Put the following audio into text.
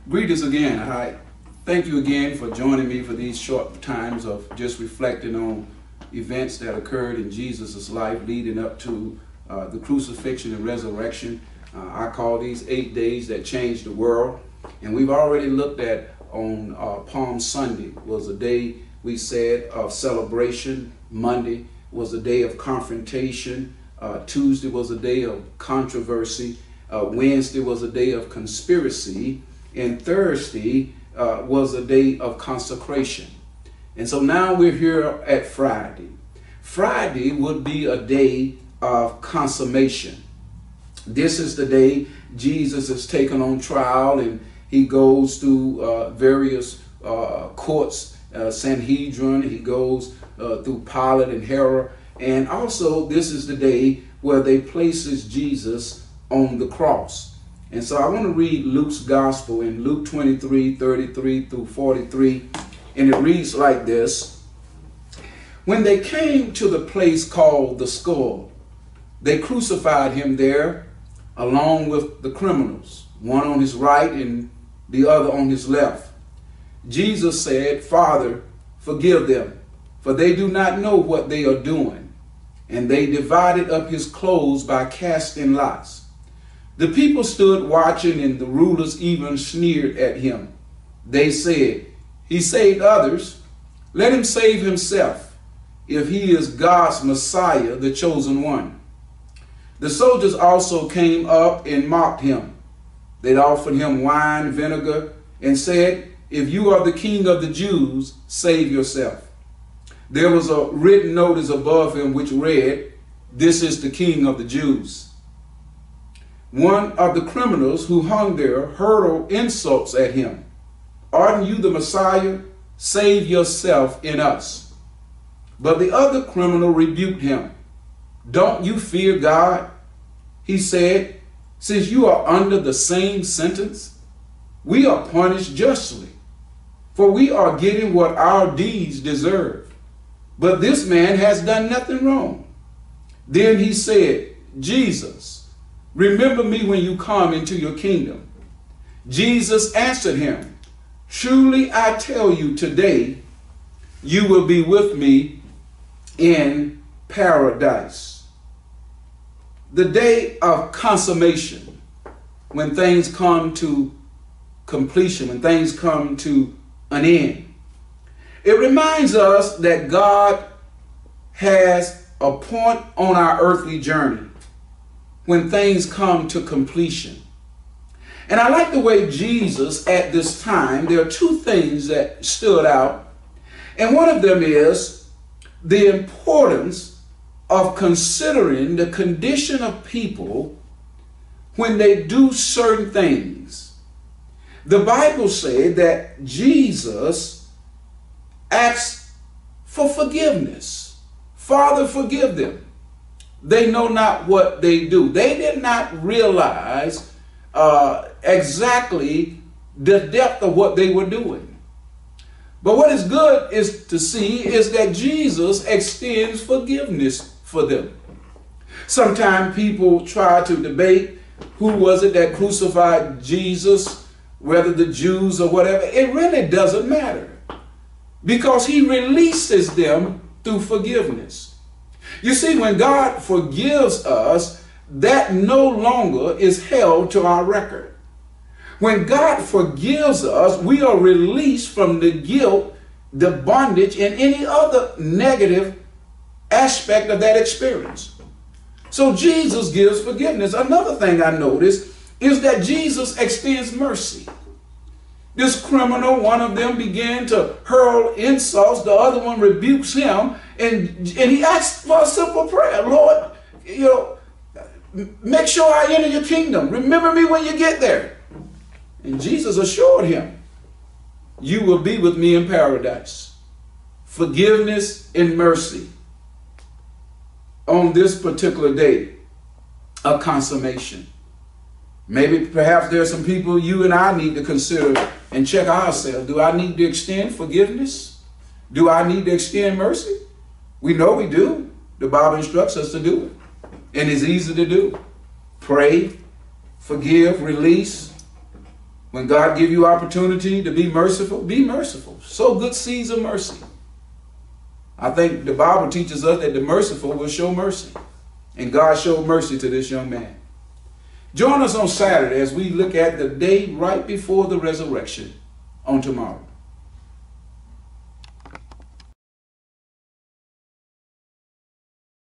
Greetings again. I thank you again for joining me for these short times of just reflecting on events that occurred in Jesus' life leading up to the crucifixion and resurrection. I call these 8 days that changed the world. And we've already looked at on Palm Sunday was a day we said of celebration. Monday was a day of confrontation. Tuesday was a day of controversy. Wednesday was a day of conspiracy. And Thursday was a day of consecration. And so now we're here at Friday. Friday would be a day of consummation. This is the day Jesus is taken on trial and he goes through various courts, Sanhedrin, he goes through Pilate and Herod. And also this is the day where they places Jesus on the cross. And so I want to read Luke's gospel in Luke 23:33 through 43. And it reads like this. When they came to the place called the Skull, they crucified him there along with the criminals, one on his right and the other on his left. Jesus said, "Father, forgive them, for they do not know what they are doing." And they divided up his clothes by casting lots. The people stood watching, and the rulers even sneered at him. They said, "He saved others. Let him save himself, if he is God's Messiah, the chosen one." The soldiers also came up and mocked him. They offered him wine, vinegar, and said, "If you are the king of the Jews, save yourself." There was a written notice above him which read, "This is the King of the Jews." One of the criminals who hung there hurled insults at him. "Aren't you the Messiah? Save yourself and us." But the other criminal rebuked him. "Don't you fear God?" He said, "Since you are under the same sentence, we are punished justly, for we are getting what our deeds deserve. But this man has done nothing wrong." Then he said, "Jesus, remember me when you come into your kingdom." Jesus answered him, "Truly I tell you, today you will be with me in paradise." The day of consummation, when things come to completion, when things come to an end. It reminds us that God has a point on our earthly journey when things come to completion. And I like the way Jesus at this time, there are two things that stood out. And one of them is the importance of considering the condition of people when they do certain things. The Bible said that Jesus asked for forgiveness. "Father, forgive them. They know not what they do." They did not realize exactly the depth of what they were doing. But what is good is to see is that Jesus extends forgiveness for them. Sometimes people try to debate who was it that crucified Jesus, whether the Jews or whatever. It really doesn't matter, because he releases them through forgiveness. You see, when God forgives us, that no longer is held to our record. When God forgives us, we are released from the guilt, the bondage, and any other negative aspect of that experience. So Jesus gives forgiveness. Another thing I noticed is that Jesus extends mercy. This criminal, one of them began to hurl insults. The other one rebukes him, and he asks for a simple prayer. "Lord, make sure I enter your kingdom. Remember me when you get there." And Jesus assured him, "You will be with me in paradise." Forgiveness and mercy on this particular day of consummation. Maybe perhaps there are some people you and I need to consider and check ourselves. Do I need to extend forgiveness? Do I need to extend mercy? We know we do. The Bible instructs us to do it. And it's easy to do. Pray, forgive, release. When God give you opportunity to be merciful, be merciful. Sow good seeds of mercy. I think the Bible teaches us that the merciful will show mercy. And God showed mercy to this young man. Join us on Saturday as we look at the day right before the resurrection on tomorrow.